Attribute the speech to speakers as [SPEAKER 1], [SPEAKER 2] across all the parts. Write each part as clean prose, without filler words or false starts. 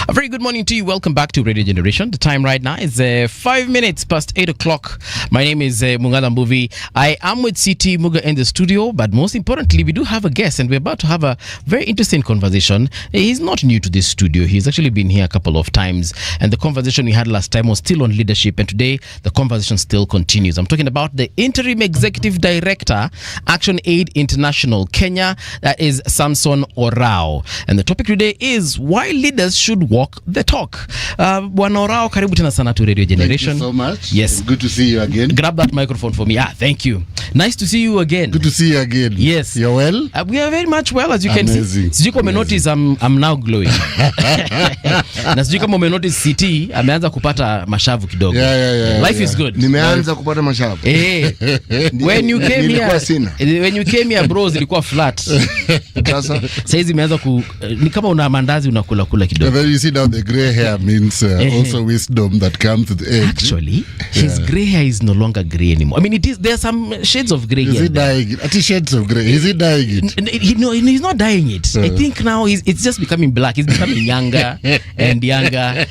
[SPEAKER 1] A very good morning to you. Welcome back to Radio Generation. The time right now is 5 minutes past 8 o'clock. My name is Mungala Mbuvi. I am with CT Muga in the studio, but most importantly, we do have a guest, and we're about to have a very interesting conversation. He's not new to this studio. He's actually been here a couple of times, and the conversation we had last time was still on leadership, and today the conversation still continues. I'm talking about the Interim Executive Director, ActionAid International Kenya, that is Samson Orao. And the topic today is why leaders should walk the talk. Bwana Orao, karibu tena sana to Radio Generation.
[SPEAKER 2] Thank you so much.
[SPEAKER 1] Yes.
[SPEAKER 2] Good to see you again.
[SPEAKER 1] Grab that microphone for me. Thank you. Nice to see you again.
[SPEAKER 2] Good to see you again.
[SPEAKER 1] Yes.
[SPEAKER 2] You're well?
[SPEAKER 1] We are very much well, as you can
[SPEAKER 2] Amazing.
[SPEAKER 1] see. Sijui kama notice I'm now glowing. Na sijui kama notice CT ameanza kupata mashavu kidogo.
[SPEAKER 2] Yeah.
[SPEAKER 1] Life is good.
[SPEAKER 2] Nimeanza kupata mashavu.
[SPEAKER 1] When you came here bro, zilikuwa flat.
[SPEAKER 2] Sasa
[SPEAKER 1] saizi imeanza ni kama una mandazi unakula kidogo.
[SPEAKER 2] But you see now the gray hair means also wisdom that comes with age.
[SPEAKER 1] Actually, his gray hair is no longer gray anymore. I mean, there are some shades of gray here.
[SPEAKER 2] Is he dying it? Shades of gray. Is he dying it?
[SPEAKER 1] No, he's not dying it. I think now it's just becoming black. He's becoming younger and younger.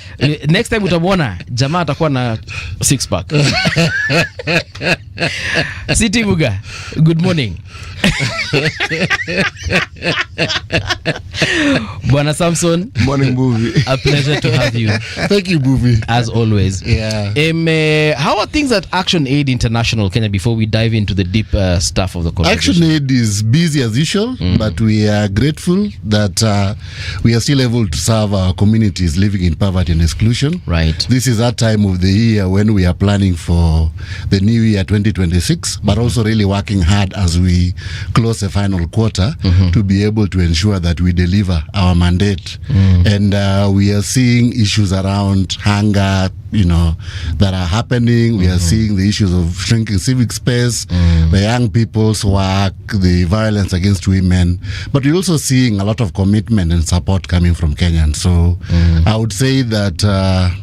[SPEAKER 1] Next time utamwona jamaa atakuwa na six pack. City Muga, good morning. Bwana Samson,
[SPEAKER 2] morning movie.
[SPEAKER 1] A pleasure to have you.
[SPEAKER 2] Thank you, movie.
[SPEAKER 1] As always.
[SPEAKER 2] Yeah.
[SPEAKER 1] How are things at ActionAid International Kenya before we dive into the deep stuff of the conversation?
[SPEAKER 2] ActionAid is busy as usual, but we are grateful that we are still able to serve our communities living in poverty and exclusion.
[SPEAKER 1] Right.
[SPEAKER 2] This is that time of the year when we are planning for the new year 2026, but also really working hard as we close the final quarter to be able to ensure that we deliver our mandate. And we are seeing issues around hunger, that are happening. We are seeing the issues of shrinking civic space, the young people's work, the violence against women. But we're also seeing a lot of commitment and support coming from Kenyans. So I would say that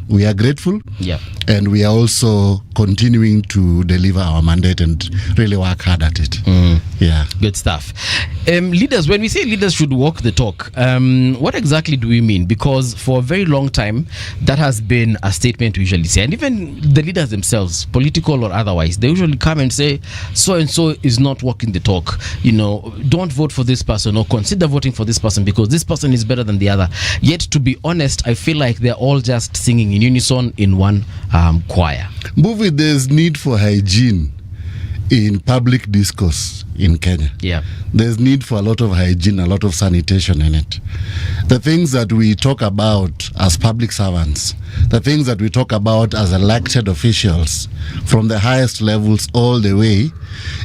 [SPEAKER 2] we are grateful.
[SPEAKER 1] Yeah.
[SPEAKER 2] And we are also continuing to deliver our mandate and really work hard at it. Yeah.
[SPEAKER 1] Good stuff. Leaders, when we say leaders should walk the talk, what exactly do we mean? Because for a very long time, that has been a statement we usually say. And even the leaders themselves, political or otherwise, they usually come and say, so-and-so is not walking the talk. Don't vote for this person or consider voting for this person because this person is better than the other. Yet, to be honest, I feel like they're all just singing in unison in one choir.
[SPEAKER 2] Movie, there's need for hygiene in public discourse in Kenya.
[SPEAKER 1] Yeah.
[SPEAKER 2] There's need for a lot of hygiene, a lot of sanitation in it. The things that we talk about as public servants, the things that we talk about as elected officials, from the highest levels all the way,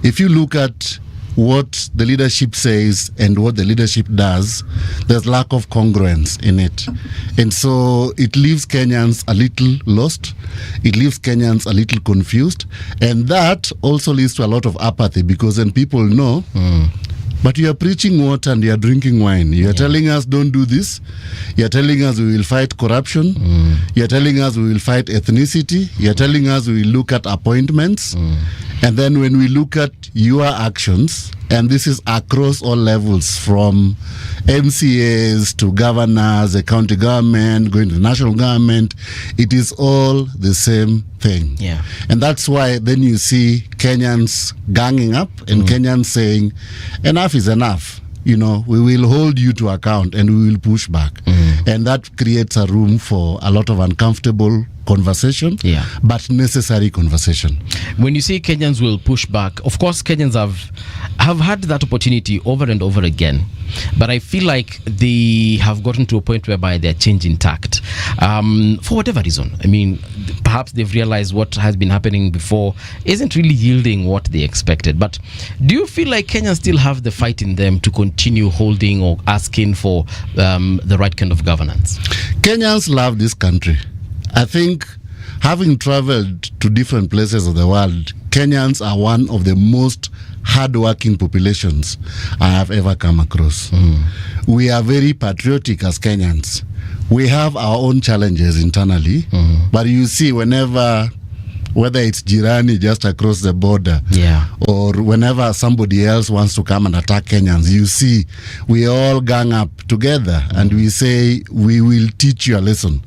[SPEAKER 2] if you look at what the leadership says and what the leadership does, there's lack of congruence in it. And so it leaves Kenyans a little lost. It leaves Kenyans a little confused. And that also leads to a lot of apathy because then people know, but you are preaching water and you are drinking wine. You are telling us don't do this. You are telling us we will fight corruption. You are telling us we will fight ethnicity. You are telling us we will look at appointments. And then when we look at your actions, and this is across all levels from MCAs to governors, the county government, going to the national government, it is all the same thing.
[SPEAKER 1] Yeah.
[SPEAKER 2] And that's why then you see Kenyans ganging up and Kenyans saying, enough is enough. We will hold you to account and we will push back. And that creates a room for a lot of uncomfortable conversation, but necessary conversation.
[SPEAKER 1] When you say Kenyans will push back, of course Kenyans have had that opportunity over and over again, but I feel like they have gotten to a point whereby they're changing tact for whatever reason. I mean, perhaps they've realized what has been happening before isn't really yielding what they expected. But do you feel like Kenyans still have the fight in them to continue holding or asking for the right kind of governance?
[SPEAKER 2] Kenyans love this country. I think having traveled to different places of the world, Kenyans are one of the most hardworking populations I have ever come across. We are very patriotic as Kenyans. We have our own challenges internally, but you see whenever whether it's Jirani just across the border, or whenever somebody else wants to come and attack Kenyans, you see, we all gang up together and we say, we will teach you a lesson.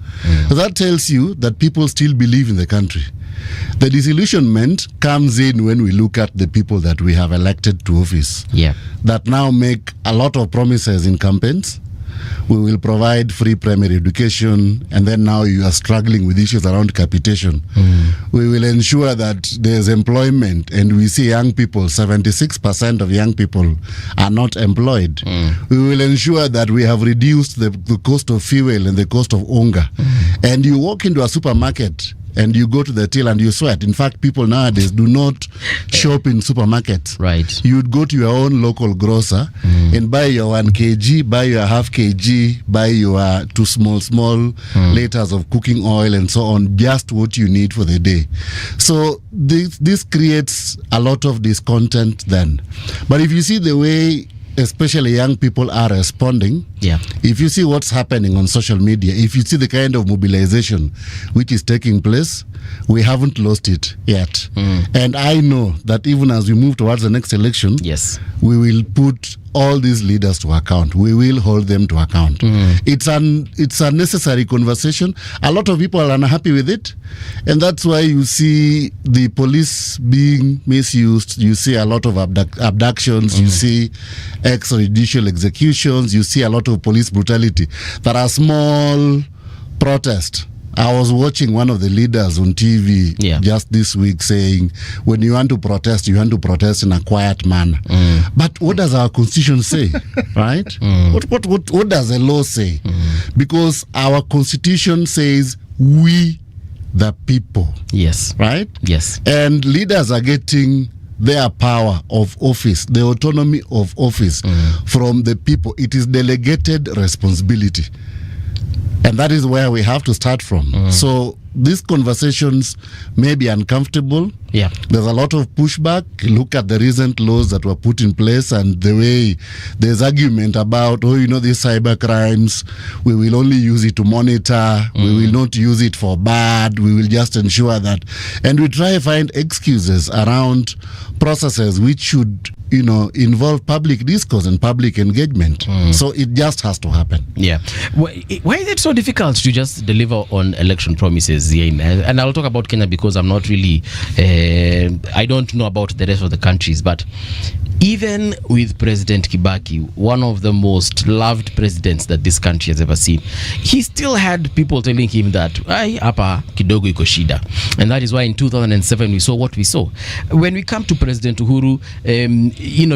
[SPEAKER 2] So that tells you that people still believe in the country. The disillusionment comes in when we look at the people that we have elected to office, that now make a lot of promises in campaigns. We will provide free primary education, and then now you are struggling with issues around capitation. We will ensure that there's employment, and we see young people, 76% of young people are not employed. We will ensure that we have reduced the cost of fuel and the cost of unga. And you walk into a supermarket and you go to the till and you sweat. In fact, people nowadays do not shop in supermarkets.
[SPEAKER 1] Right.
[SPEAKER 2] You would go to your own local grocer and buy your 1 kg, buy your half kg, buy your 2 small liters of cooking oil and so on, just what you need for the day. So this creates a lot of discontent then. But if you see the way especially young people are responding, if you see what's happening on social media, if you see the kind of mobilization which is taking place, we haven't lost it yet. And I know that even as we move towards the next election, we will put all these leaders to account. We will hold them to account. It's a necessary conversation. A lot of people are unhappy with it, and that's why you see the police being misused. You see a lot of abductions. You see extrajudicial executions. You see a lot of police brutality. There are small protests. I was watching one of the leaders on TV just this week saying, when you want to protest in a quiet manner. But what does our constitution say, right? What does the law say? Because our constitution says, we the people. Right? And leaders are getting their power of office, the autonomy of office from the people. It is delegated responsibility. And that is where we have to start from. So these conversations may be uncomfortable. There's a lot of pushback. Look at the recent laws that were put in place and the way there's argument about, these cyber crimes, we will only use it to monitor. We will not use it for bad. We will just ensure that. And we try to find excuses around processes which should involve public discourse and public engagement. So it just has to happen.
[SPEAKER 1] Why is it so difficult to just deliver on election promises? And I'll talk about Kenya because I'm not really, I don't know about the rest of the countries, but even with President Kibaki, one of the most loved presidents that this country has ever seen, he still had people telling him that, hapa kidogo iko shida. And that is why in 2007 we saw what we saw. When we come to President Uhuru,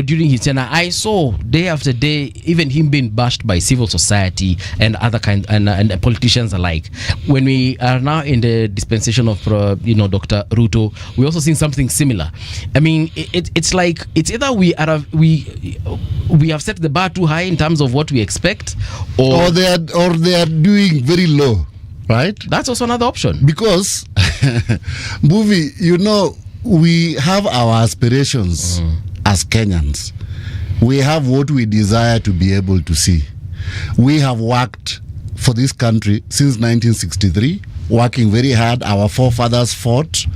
[SPEAKER 1] during his tenure, I saw day after day, even him being bashed by civil society and other and politicians alike. When we are now in the dispensation of, Dr. Ruto, we also seen something similar. I mean, it's like, it's either we have set the bar too high in terms of what we expect, or
[SPEAKER 2] they are doing very low, right?
[SPEAKER 1] That's also another option.
[SPEAKER 2] Because, we have our aspirations as Kenyans. We have what we desire to be able to see. We have worked for this country since 1963, working very hard. Our forefathers fought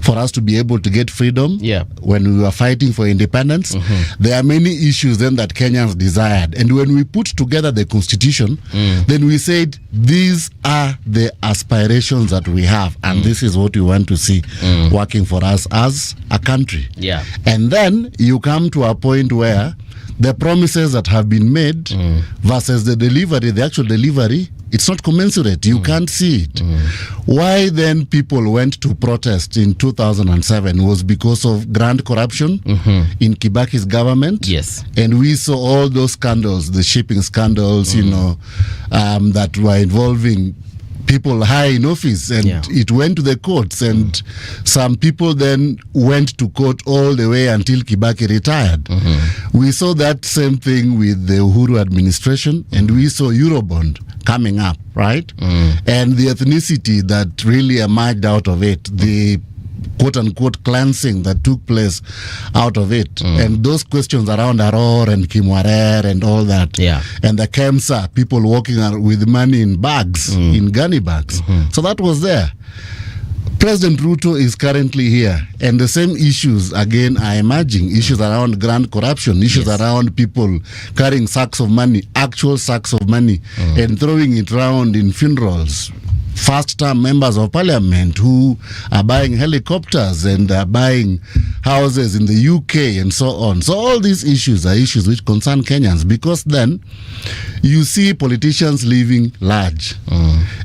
[SPEAKER 2] for us to be able to get freedom when we were fighting for independence. There are many issues then that Kenyans desired. And when we put together the constitution, then we said, these are the aspirations that we have. And this is what we want to see working for us as a country. And then you come to a point where the promises that have been made versus the delivery, the actual delivery, it's not commensurate. You can't see it. Why then people went to protest in 2007 was because of grand corruption in Kibaki's government. And we saw all those scandals, the shipping scandals, that were involving people high in office, and it went to the courts, and some people then went to court all the way until Kibaki retired. We saw that same thing with the Uhuru administration, and we saw Eurobond coming up, right? And the ethnicity that really emerged out of it, the quote-unquote cleansing that took place out of it. And those questions around Aror and Kimwarer and all that. And the Kemsa, people walking with money in bags, in gunny bags. So that was there. President Ruto is currently here, and the same issues again are emerging. Issues around grand corruption, issues around people carrying sacks of money, actual sacks of money, and throwing it around in funerals. First-term members of parliament who are buying helicopters and are buying houses in the UK and so on. So all these issues are issues which concern Kenyans, because then you see politicians living large.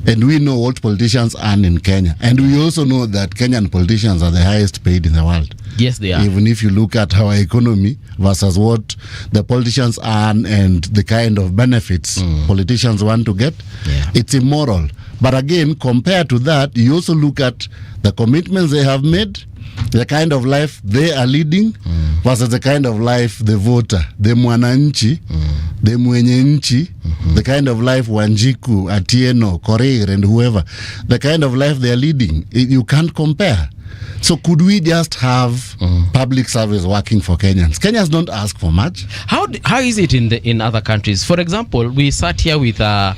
[SPEAKER 2] And we know what politicians earn in Kenya. And we also know that Kenyan politicians are the highest paid in the world.
[SPEAKER 1] Yes, they are.
[SPEAKER 2] Even if you look at our economy versus what the politicians earn and the kind of benefits politicians want to get, it's immoral. But again, compared to that, you also look at the commitments they have made, the kind of life they are leading, versus the kind of life the voter, the mwananchi, the mwenye nchi, the kind of life Wanjiku, Atieno, Korir, and whoever, the kind of life they are leading. You can't compare. So could we just have public service working for Kenyans? Kenyans don't ask for much.
[SPEAKER 1] How is it in other countries? For example, we sat here with a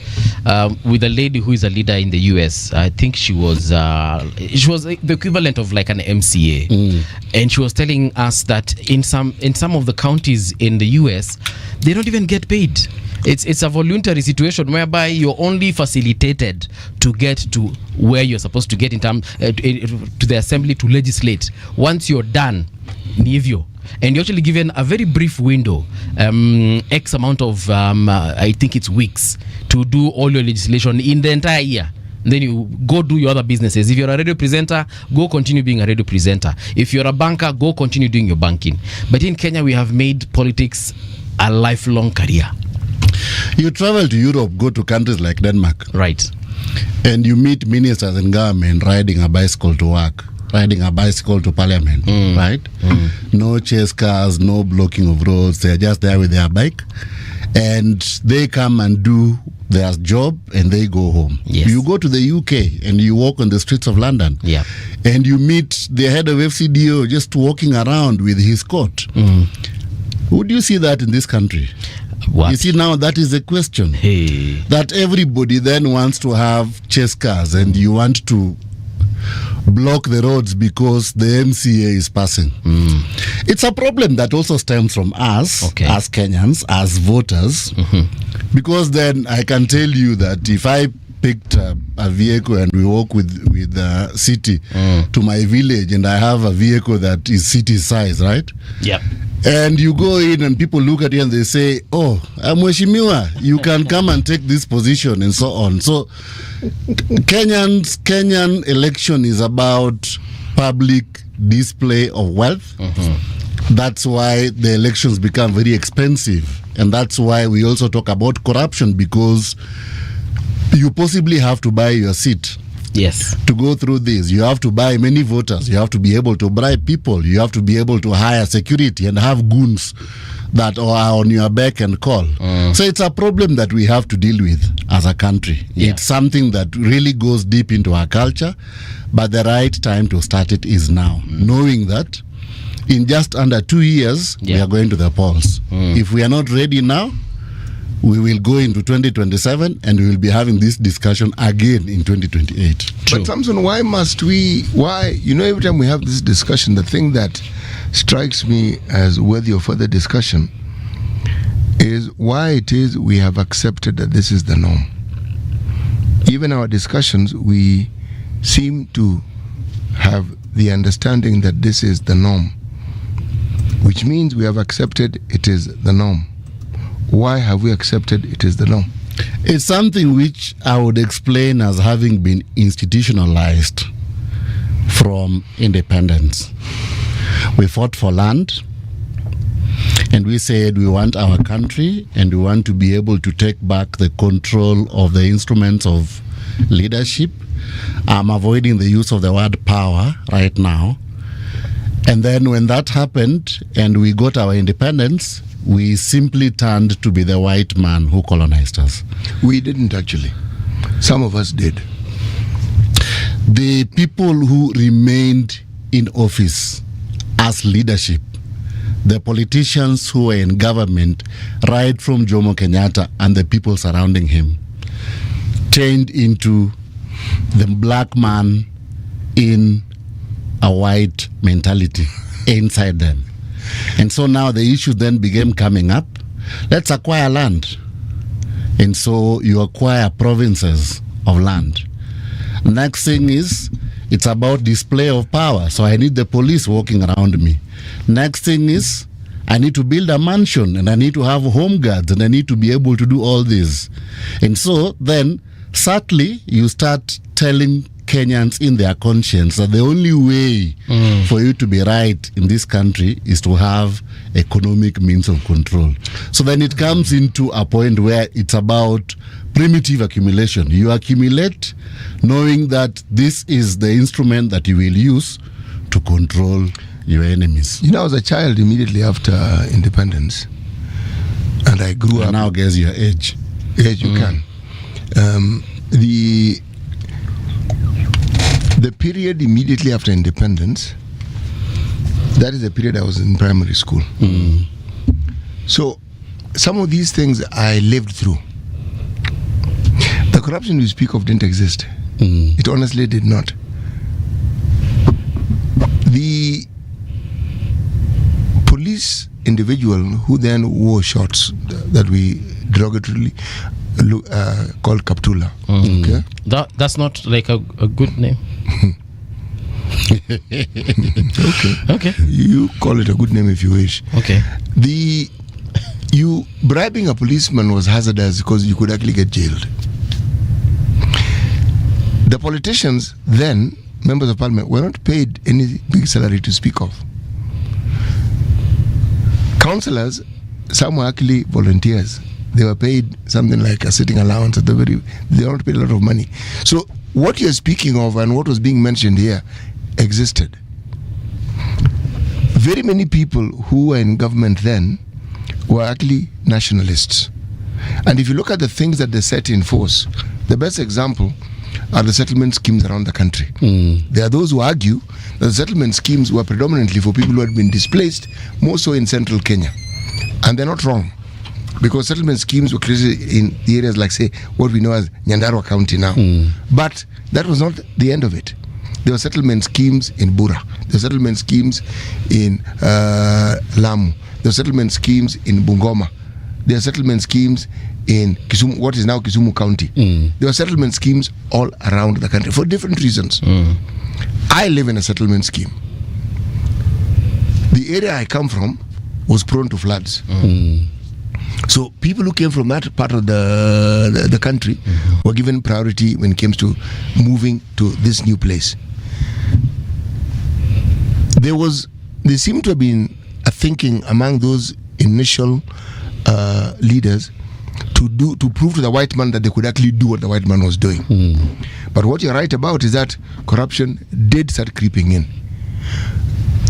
[SPEAKER 1] lady who is a leader in the US. I think she was the equivalent of like an MCA, and she was telling us that in some of the counties in the US, they don't even get paid. It's a voluntary situation whereby you're only facilitated to get to where you're supposed to get in terms to the assembly to legislate. Once you're done, nivyo. And you're actually given a very brief window, X amount of, I think it's weeks, to do all your legislation in the entire year. And then you go do your other businesses. If you're a radio presenter, go continue being a radio presenter. If you're a banker, go continue doing your banking. But in Kenya, we have made politics a lifelong career.
[SPEAKER 2] You travel to Europe, go to countries like Denmark.
[SPEAKER 1] Right.
[SPEAKER 2] And you meet ministers in government riding a bicycle to work, riding a bicycle to parliament, right? No chase cars, no blocking of roads. They're just there with their bike. And they come and do their job and they go home.
[SPEAKER 1] Yes.
[SPEAKER 2] You go to the UK and you walk on the streets of London.
[SPEAKER 1] Yeah.
[SPEAKER 2] And you meet the head of FCDO just walking around with his coat. Would you see that in this country?
[SPEAKER 1] What?
[SPEAKER 2] You see, now that is the question.
[SPEAKER 1] Hey.
[SPEAKER 2] That everybody then wants to have chase cars and you want to block the roads because the MCA is passing. It's a problem that also stems from us, as Kenyans, as voters, because then I can tell you that if I picked a vehicle and we walk with the city to my village and I have a vehicle that is city size, right?
[SPEAKER 1] Yep.
[SPEAKER 2] And you go in and people look at you and they say, oh, Mheshimiwa, you can come and take this position and so on. So Kenyan election is about public display of wealth. That's why the elections become very expensive. And that's why we also talk about corruption, because you possibly have to buy your seat.
[SPEAKER 1] Yes.
[SPEAKER 2] To go through this, you have to buy many voters. You have to be able to bribe people. You have to be able to hire security and have goons that are on your beck and call. So it's a problem that we have to deal with as a country. It's something that really goes deep into our culture, but the right time to start it is now, knowing that in just under 2 years, we are going to the polls. If we are not ready now, we will go into 2027 and we will be having this discussion again in 2028.
[SPEAKER 3] True. But Samson, why, every time we have this discussion, the thing that strikes me as worthy of further discussion is why it is we have accepted that this is the norm. Even our discussions, we seem to have the understanding that this is the norm, which means we have accepted it is the norm. Why have we accepted it is the norm?
[SPEAKER 2] It's something which I would explain as having been institutionalized from independence. We fought for land and we said we want our country and we want to be able to take back the control of the instruments of leadership. I'm avoiding the use of the word power right now. And then when that happened and we got our independence, we simply turned to be the white man who colonized us.
[SPEAKER 3] We didn't actually. Some of us did.
[SPEAKER 2] The people who remained in office as leadership, the politicians who were in government, right from Jomo Kenyatta and the people surrounding him, turned into the black man in a white mentality inside them. And so now the issue then began coming up. Let's acquire land. And so you acquire provinces of land. Next thing is, it's about display of power. So I need the police walking around me. Next thing is, I need to build a mansion and I need to have home guards and I need to be able to do all this. And so then, subtly, you start telling Kenyans in their conscience that the only way for you to be right in this country is to have economic means of control. So then it comes into a point where it's about primitive accumulation. You accumulate knowing that this is the instrument that you will use to control your enemies.
[SPEAKER 3] You know, I was a child immediately after independence, and I grew up.
[SPEAKER 2] Now guess your age.
[SPEAKER 3] Yes, you can. The period immediately after independence, that is the period I was in primary school. So some of these things I lived through. The corruption you speak of didn't exist. It honestly did not. The police individual who then wore shorts that we derogatorily called Kaptula. Okay?
[SPEAKER 1] That's not like a good name. Okay.
[SPEAKER 3] You call it a good name if you wish.
[SPEAKER 1] Okay.
[SPEAKER 3] You bribing a policeman was hazardous because you could actually get jailed. The politicians then, members of parliament, were not paid any big salary to speak of. Councillors, some were actually volunteers. They were paid something like a sitting allowance they were not paid a lot of money. So what you're speaking of and what was being mentioned here existed. Very many people who were in government then were actually nationalists. And if you look at the things that they set in force, the best example are the settlement schemes around the country. There are those who argue that the settlement schemes were predominantly for people who had been displaced, more so in central Kenya. And they're not wrong, because settlement schemes were created in the areas like, say, what we know as Nyandarua County now. But that was not the end of it. There were settlement schemes in Bura. There were settlement schemes in Lamu. There were settlement schemes in Bungoma. There are settlement schemes in Kisumu, what is now Kisumu County. There are settlement schemes all around the country for different reasons. I live in a settlement scheme. The area I come from was prone to floods. So people who came from that part of the country were given priority when it came to moving to this new place. There seemed to have been a thinking among those initial leaders to prove to the white man that they could actually do what the white man was doing. But what you're right about is that corruption did start creeping in.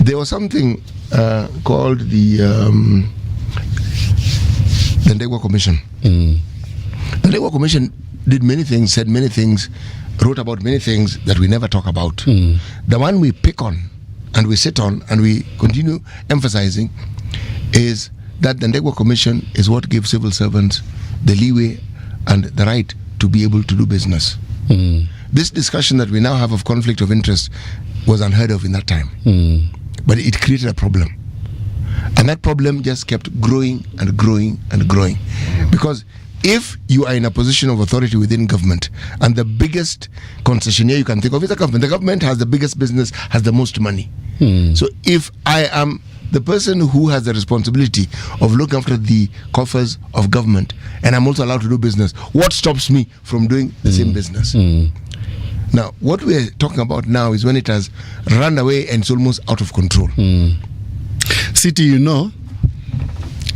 [SPEAKER 3] There was something called the Ndegwa Commission. The Ndegwa Commission did many things, said many things, wrote about many things that we never talk about. The one we pick on and we sit on and we continue emphasizing is that the Ndegwa Commission is what gives civil servants the leeway and the right to be able to do business. This discussion that we now have of conflict of interest was unheard of in that time. But it created a problem. And that problem just kept growing and growing and growing. Because if you are in a position of authority within government, and the biggest concessionaire you can think of is the government has the biggest business, has the most money. So if I am the person who has the responsibility of looking after the coffers of government, and I'm also allowed to do business, what stops me from doing the same business? Now, what we're talking about now is when it has run away and it's almost out of control.
[SPEAKER 2] City, you know,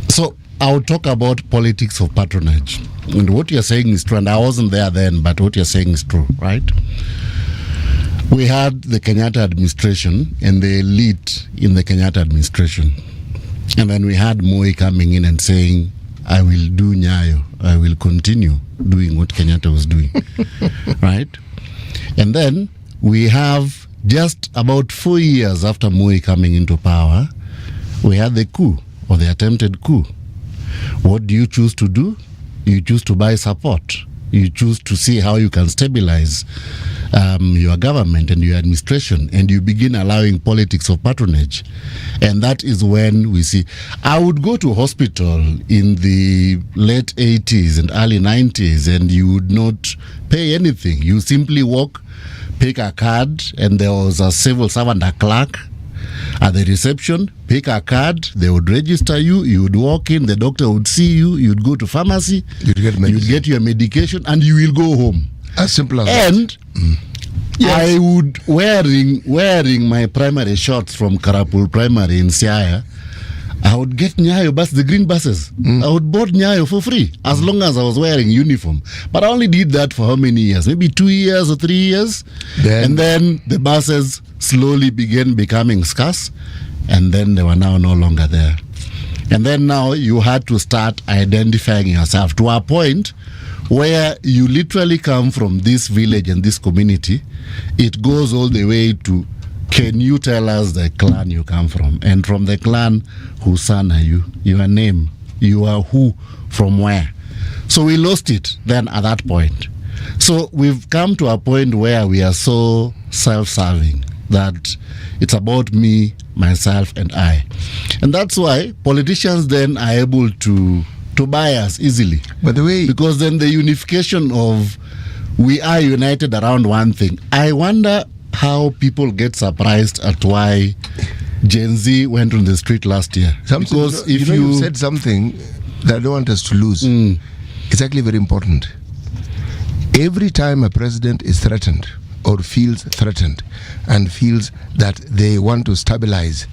[SPEAKER 2] so I'll talk about politics of patronage. And what you're saying is true, and I wasn't there then, but what you're saying is true, right? We had the Kenyatta administration and the elite in the Kenyatta administration. And then we had Moi coming in and saying, I will do Nyayo. I will continue doing what Kenyatta was doing. Right? And then we have just about 4 years after Moi coming into power, we had the coup, or the attempted coup. What do you choose to do? You choose to buy support You choose to see how you can stabilize your government and your administration, and you begin allowing politics of patronage. And that is when we see. I would go to hospital in the late 80s and early 90s, and you would not pay anything. You simply walk, pick a card, and there was a civil servant, a clerk at the reception, pick a card, they would register you, you would walk in, the doctor would see you, you'd go to pharmacy, you'd get your medication, and you will go home.
[SPEAKER 3] As simple as that.
[SPEAKER 2] And I would, wearing my primary shorts from Karapul Primary in Siaya, I would get Nyayo bus, the green buses. I would board Nyayo for free, as long as I was wearing uniform. But I only did that for how many years? Maybe 2 years or 3 years. And then the buses slowly began becoming scarce, and then they were now no longer there. And then now you had to start identifying yourself to a point where you literally come from this village and this community. It goes all the way to, can you tell us the clan you come from? And from the clan, whose son are you? Your name. You are who? From where? So we lost it then at that point. So we've come to a point where we are so self-serving that it's about me, myself, and I. And that's why politicians then are able to buy us easily.
[SPEAKER 3] By the way,
[SPEAKER 2] because then the unification of we are united around one thing. I wonder how people get surprised at why Gen Z went on the street last year.
[SPEAKER 3] Samson,
[SPEAKER 2] because
[SPEAKER 3] if you said something that I don't want us to lose, it's actually very important. Every time a president is threatened or feels threatened and feels that they want to stabilize,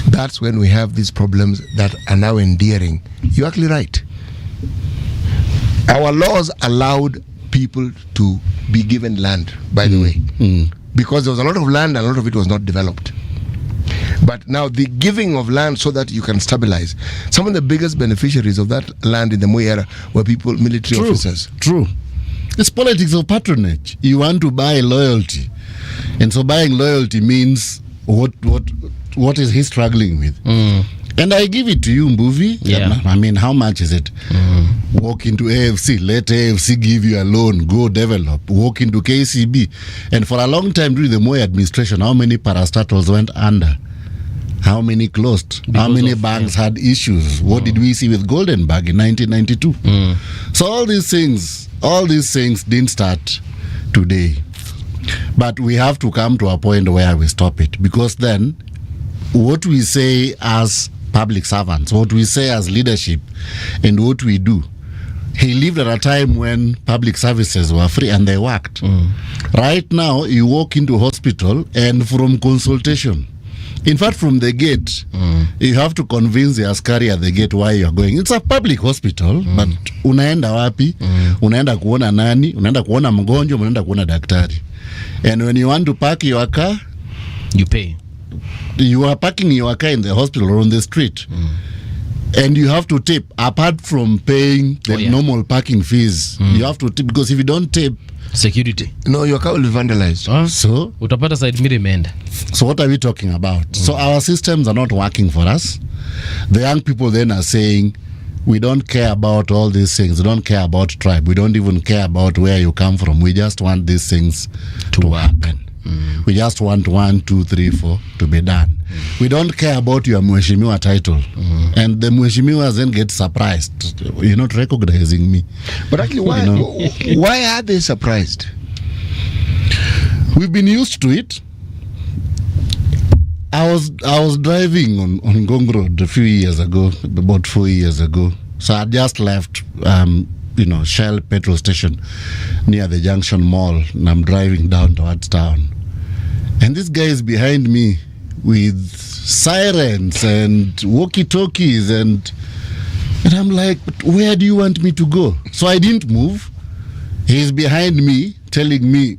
[SPEAKER 3] that's when we have these problems that are now endearing. You're actually right. Our laws allowed people to be given land, by the way, because there was a lot of land and a lot of it was not developed. But now the giving of land so that you can stabilize. Some of the biggest beneficiaries of that land in the Moi era were people, military officers.
[SPEAKER 2] True. It's politics of patronage. You want to buy loyalty. And so buying loyalty means what is he struggling with? And I give it to you, Mbuvi.
[SPEAKER 1] Yeah.
[SPEAKER 2] I mean, how much is it? Walk into AFC, let AFC give you a loan, go develop. Walk into KCB. And for a long time during the Moi administration, how many parastatals went under? How many closed? How many banks had issues? What did we see with Goldenberg in 1992? So all these things didn't start today. But we have to come to a point where we stop it, because then what we say as public servants, what we say as leadership, and what we do. He lived at a time when public services were free and they worked. Right now, you walk into hospital and from consultation, in fact, from the gate, you have to convince the askari at the gate why you are going. It's a public hospital, but unaenda wapi? Unaenda kuona nani? Unaenda kuona mgonjwa, unaenda kuona daktari. And when you want to park your car,
[SPEAKER 1] you pay.
[SPEAKER 2] You are parking your car in the hospital or on the street. And you have to tip, apart from paying the normal parking fees. You have to tip, because if you don't tip,
[SPEAKER 1] security.
[SPEAKER 3] No, your car will be vandalized.
[SPEAKER 2] So
[SPEAKER 1] utapata side mirror imeenda.
[SPEAKER 2] So what are we talking about? So our systems are not working for us. The young people then are saying, we don't care about all these things. We don't care about tribe. We don't even care about where you come from. We just want these things to happen. We just want 1, 2, 3, 4 to be done. We don't care about your Mheshimiwa title. And the Mheshimiwas then get surprised. You're not recognizing me.
[SPEAKER 3] But actually, why are they surprised?
[SPEAKER 2] We've been used to it. I was driving on Gong Road a few years ago, about 4 years ago. So I just left Shell petrol station near the Junction Mall, and I'm driving down towards town. And this guy is behind me with sirens and walkie-talkies, and I'm like, but where do you want me to go? So I didn't move. He's behind me telling me,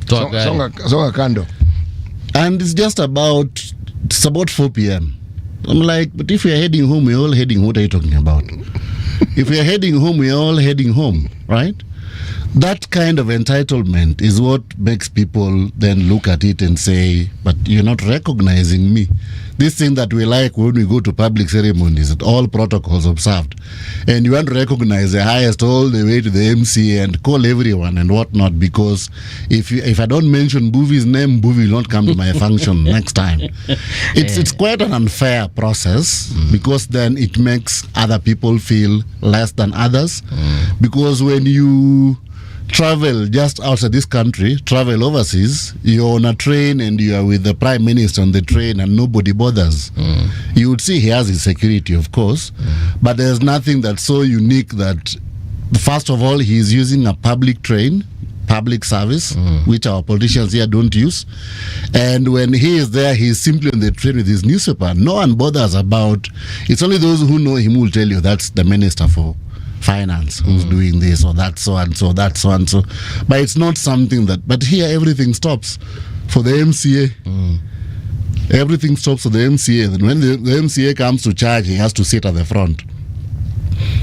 [SPEAKER 3] Songa kando.
[SPEAKER 2] and it's about 4 p.m. I'm like, but if we're heading home, we're all heading. What are you talking about? If we're heading home, we're all heading home, right? That kind of entitlement is what makes people then look at it and say, but you're not recognizing me. this thing that we like when we go to public ceremonies, that all protocols observed, and you want to recognize the highest all the way to the MCA and call everyone and whatnot, because if I don't mention Buvi's name, Buvi will not come to my function next time. It's quite an unfair process, because then it makes other people feel less than others, because when you travel just outside this country, travel overseas, you're on a train and you are with the Prime Minister on the train and nobody bothers. You would see he has his security, of course, but there's nothing that's so unique that, first of all, he's using a public train, public service, which our politicians here don't use. And when he is there, he's simply on the train with his newspaper. No one bothers about, it's only those who know him who will tell you that's the Minister for Finance who's doing this, or that so and so, that so and so. But it's not something that, but here everything stops for the MCA. Everything stops for the MCA. And when the MCA comes to charge, he has to sit at the front.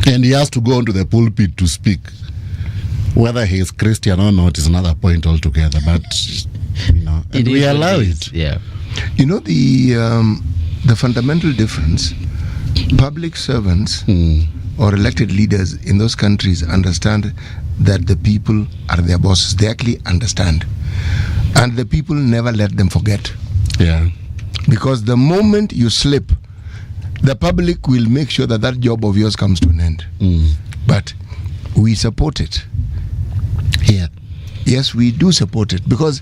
[SPEAKER 2] And he has to go onto the pulpit to speak. Whether he is Christian or not is another point altogether. But, you know, and we allow it.
[SPEAKER 1] Yeah.
[SPEAKER 3] You know, the fundamental difference, public servants or elected leaders in those countries understand that the people are their bosses. They actually understand. And the people never let them forget.
[SPEAKER 2] Yeah.
[SPEAKER 3] Because the moment you slip, the public will make sure that that job of yours comes to an end. But we support it.
[SPEAKER 2] Yeah.
[SPEAKER 3] Yes, we do support it, because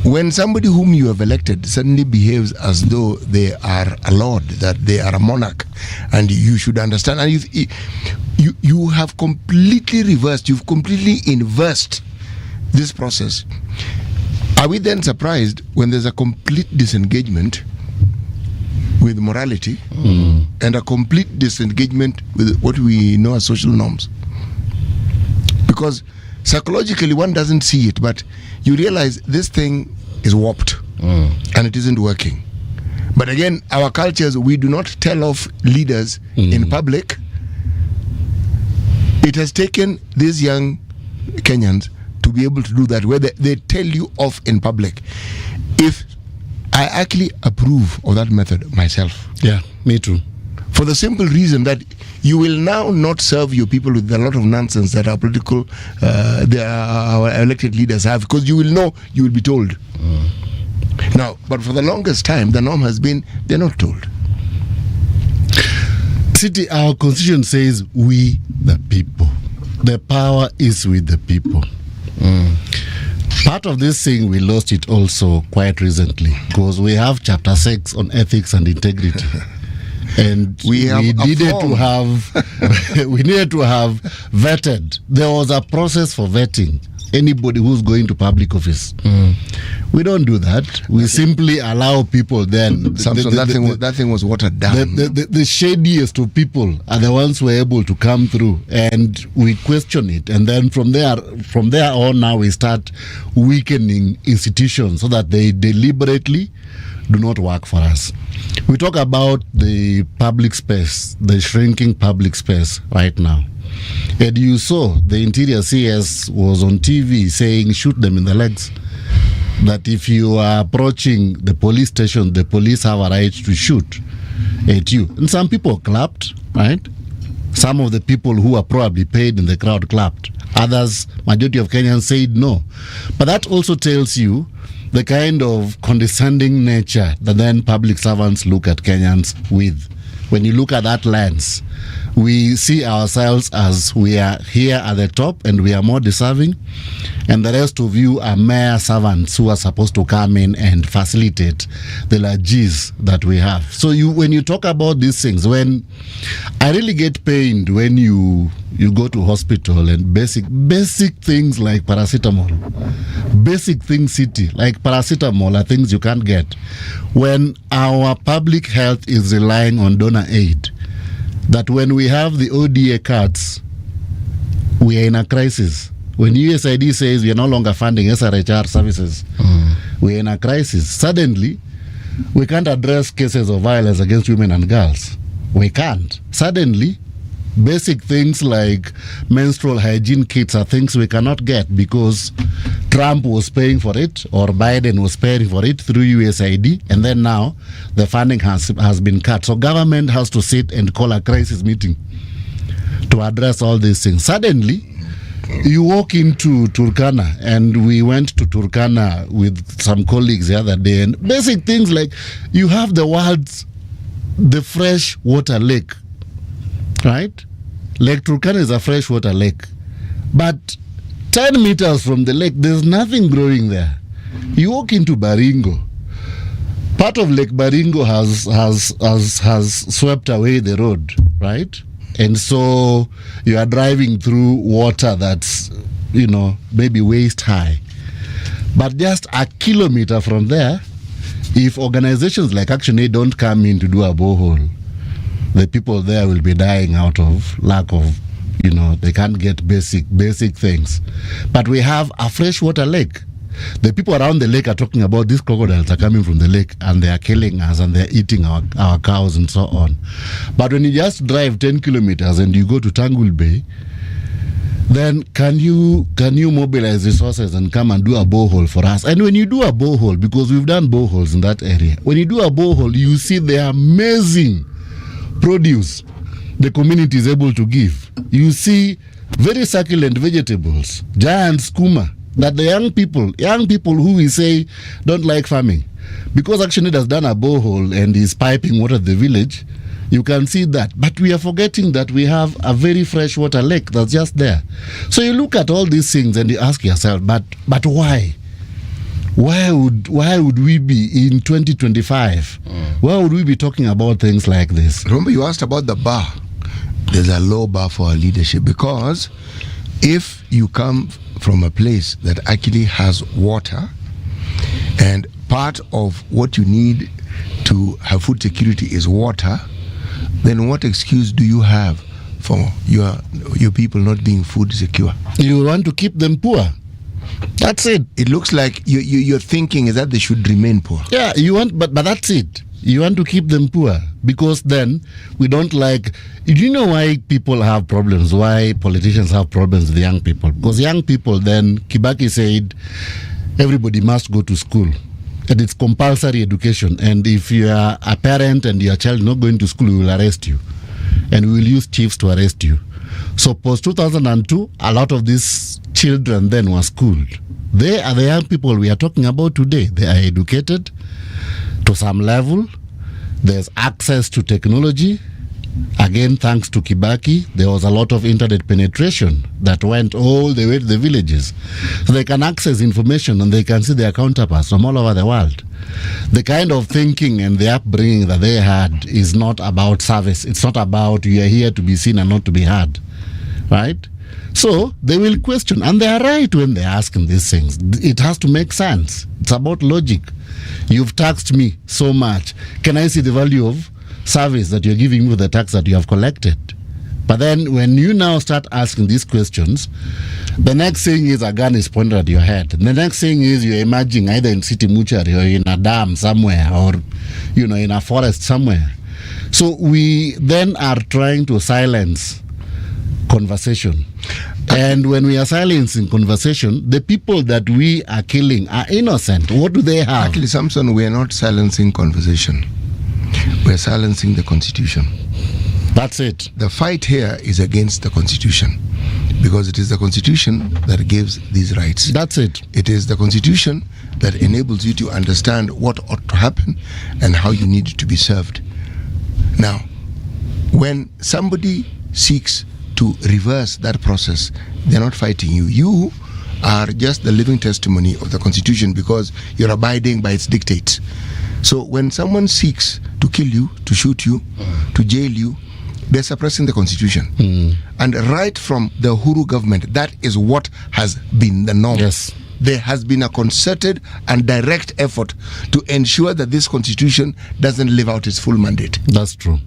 [SPEAKER 3] when somebody whom you have elected suddenly behaves as though they are a lord, that they are a monarch, and you should understand, and you have completely reversed, you've completely inversed this process. Are we then surprised when there's a complete disengagement with morality and a complete disengagement with what we know as social norms? Because psychologically one doesn't see it, but you realize this thing is warped and it isn't working. But again, our cultures, we do not tell off leaders in public. It has taken these young Kenyans to be able to do that, where they tell you off in public. If I actually approve of that method myself.
[SPEAKER 2] Yeah, me too.
[SPEAKER 3] For the simple reason that you will now not serve your people with a lot of nonsense that our political, our elected leaders have, because you will know, you will be told. Now, but for the longest time, the norm has been, they're not told.
[SPEAKER 2] City, our constitution says, we the people. The power is with the people. Part of this thing, we lost it also quite recently, because we have chapter 6 on ethics and integrity. And we needed to have vetted. There was a process for vetting anybody who's going to public office. We don't do that. We simply allow people then.
[SPEAKER 3] Samson, that thing was watered down.
[SPEAKER 2] The shadiest of people are the ones who are able to come through, and we question it. And then from there on, now we start weakening institutions so that they deliberately do not work for us. We talk about the public space, the shrinking public space right now. And you saw the Interior CS was on TV saying, shoot them in the legs. That if you are approaching the police station, the police have a right to shoot at you. And some people clapped, right? Some of the people who are probably paid in the crowd clapped. Others, majority of Kenyans said no. But that also tells you the kind of condescending nature that then public servants look at Kenyans with. When you look at that lens, we see ourselves as we are here at the top and we are more deserving, and the rest of you are mere servants who are supposed to come in and facilitate the largesse that we have. So when you talk about these things, when I really get pained when you go to hospital and basic things like paracetamol, basic things, City, like paracetamol are things you can't get. When our public health is relying on donor aid, that when we have the ODA cards, we are in a crisis. When USAID says we are no longer funding SRHR services, we are in a crisis. Suddenly, we can't address cases of violence against women and girls. We can't. Suddenly, basic things like menstrual hygiene kits are things we cannot get because Trump was paying for it, or Biden was paying for it through USAID, and then now the funding has been cut. So government has to sit and call a crisis meeting to address all these things. Suddenly, you walk into Turkana, and we went to Turkana with some colleagues the other day, and basic things like you have the freshwater lake, right? Lake Turkana is a freshwater lake, but 10 meters from the lake, there's nothing growing there. You walk into Baringo. Part of Lake Baringo has swept away the road, right? And so you are driving through water that's, maybe waist high. But just a kilometer from there, if organizations like ActionAid don't come in to do a borehole, the people there will be dying out of lack of, they can't get basic things. But we have a freshwater lake. The people around the lake are talking about these crocodiles are coming from the lake and they are killing us and they are eating our cows and so on. But when you just drive 10 kilometers and you go to Tangul Bay, then can you mobilize resources and come and do a borehole for us? And when you do a borehole, because we've done boreholes in that area, when you do a borehole, you see the amazing produce the community is able to give. You see very succulent vegetables, giant skuma, that the young people who we say don't like farming, because ActionAid has done a borehole and is piping water to the village, you can see that. But we are forgetting that we have a very freshwater lake that's just there. So you look at all these things and you ask yourself, but why? Why would we be in 2025? Why would we be talking about things like this?
[SPEAKER 3] Remember, you asked about the bar. There's a low bar for our leadership, because if you come from a place that actually has water, and part of what you need to have food security is water, then what excuse do you have for your people not being food secure?
[SPEAKER 2] You want to keep them poor. That's it.
[SPEAKER 3] It looks like your thinking is that they should remain poor.
[SPEAKER 2] Yeah, but that's it. You want to keep them poor, because then we don't like. Do you know why people have problems? Why politicians have problems with young people? Because young people, then Kibaki said everybody must go to school, and it's compulsory education. And if you are a parent and your child is not going to school, we will arrest you, and we will use chiefs to arrest you. So post 2002, a lot of these children then were schooled. They are the young people we are talking about today. They are educated to some level. There's access to technology. Again, thanks to Kibaki, there was a lot of internet penetration that went all the way to the villages. So they can access information and they can see their counterparts from all over the world. The kind of thinking and the upbringing that they had is not about service. It's not about you are here to be seen and not to be heard. Right? So they will question, and they are right when they're asking these things. It has to make sense. It's about logic. You've taxed me so much. Can I see the value of service that you're giving me with the tax that you have collected? But then when you now start asking these questions, the next thing is a gun is pointed at your head. And the next thing is you're emerging either in city mortuary or in a dam somewhere, or in a forest somewhere. So we then are trying to silence conversation. And when we are silencing conversation, the people that we are killing are innocent. What do they have?
[SPEAKER 3] Actually, Samson, we are not silencing conversation. We are silencing the Constitution.
[SPEAKER 2] That's it.
[SPEAKER 3] The fight here is against the Constitution, because it is the Constitution that gives these rights.
[SPEAKER 2] That's it.
[SPEAKER 3] It is the Constitution that enables you to understand what ought to happen and how you need to be served. Now, when somebody seeks to reverse that process, they're not fighting you. You are just the living testimony of the Constitution, because you're abiding by its dictates. So when someone seeks to kill you, to shoot you, to jail you, they're suppressing the Constitution. And right from the Uhuru government, that is what has been the norm.
[SPEAKER 2] Yes.
[SPEAKER 3] There has been a concerted and direct effort to ensure that this Constitution doesn't live out its full mandate.
[SPEAKER 2] That's true.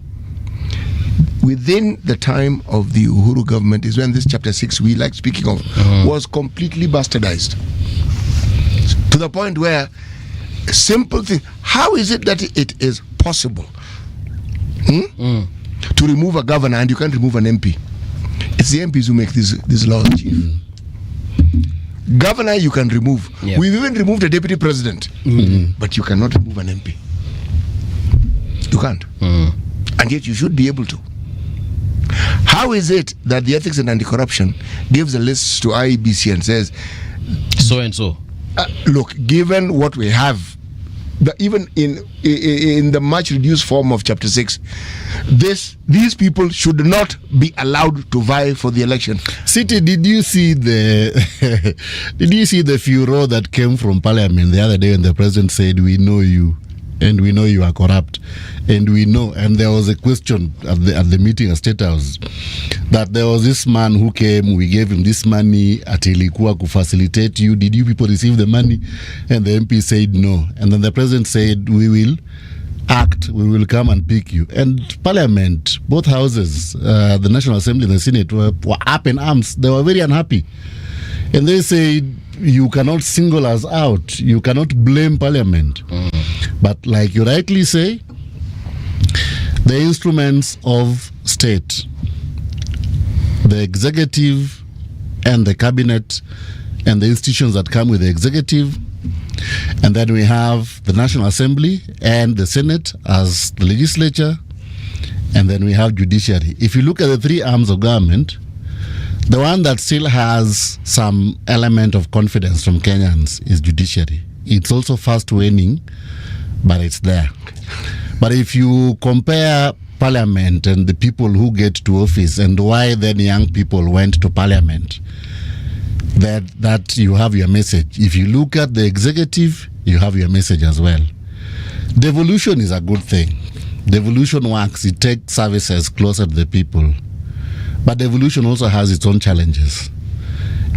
[SPEAKER 3] Within the time of the Uhuru government is when this chapter 6 we like speaking of was completely bastardized, to the point where a simple thing, how is it that it is possible to remove a governor and you can't remove an MP? It's the MPs who make these laws, Chief. Governor, you can remove.
[SPEAKER 1] Yeah.
[SPEAKER 3] We've even removed a deputy president. But you cannot remove an MP. You can't. And yet you should be able to. How is it that the Ethics and Anti-Corruption gives a list to IEBC and says,
[SPEAKER 1] so and so?
[SPEAKER 3] Look, given what we have, even in the much reduced form of Chapter 6, these people should not be allowed to vie for the election.
[SPEAKER 2] City, did you see the furor that came from Parliament the other day when the president said, "We know you, and we know you are corrupt, and we know," and there was a question at the meeting at State House that there was this man who came, we gave him this money atilikuwa to facilitate you. Did you people receive the money? And the MP said no. And then the president said, "We will act, we will come and pick you." And Parliament, both houses, the National Assembly and the Senate were up in arms. They were very unhappy. And they said, you cannot single us out. You cannot blame Parliament. But like you rightly say, the instruments of state, the executive and the cabinet and the institutions that come with the executive, and then we have the National Assembly and the Senate as the legislature, and then we have judiciary. If you look at the three arms of government, the one that still has some element of confidence from Kenyans is judiciary. It's also fast waning, but it's there. But if you compare Parliament and the people who get to office and why then young people went to Parliament, that you have your message. If you look at the executive, you have your message as well. Devolution is a good thing. Devolution works. It takes services closer to the people. But devolution also has its own challenges.